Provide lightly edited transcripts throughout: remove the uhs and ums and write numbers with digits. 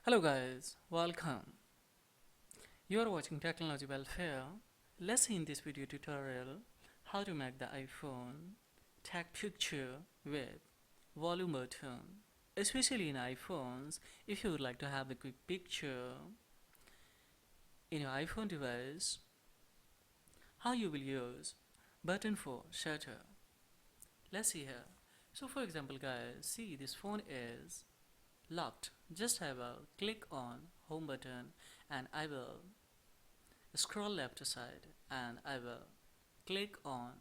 Hello guys, welcome. You are watching Technology Welfare. Let's see in this video tutorial how to make the iPhone tag picture with volume button. Especially in iPhones, if you would like to have the quick picture in your iPhone device, how you will use button for shutter. Let's see here. So for example guys, see this phone is locked. Just I will click on home button and I will scroll left side and I will click on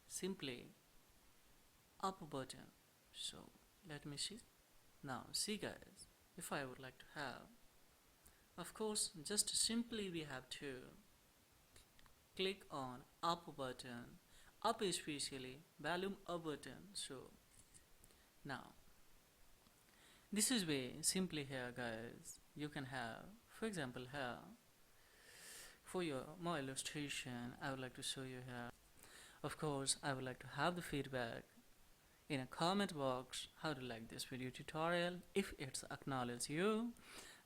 simply up button. So let me see. Now see guys, if I would like to have, of course just simply we have to click on up button, up especially volume up button. So now this is way simply here guys you can have, for example here, for your more illustration I would like to show you here. Of course I would like to have the feedback in a comment box how to like this video tutorial. If it's acknowledge you,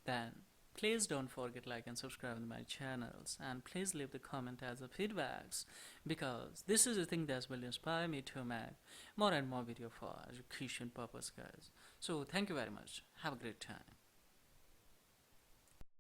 then please don't forget like and subscribe to my channels, and please leave the comment as a feedbacks, because this is the thing that will inspire me to make more and more video for education purpose guys. So thank you very much, have a great time.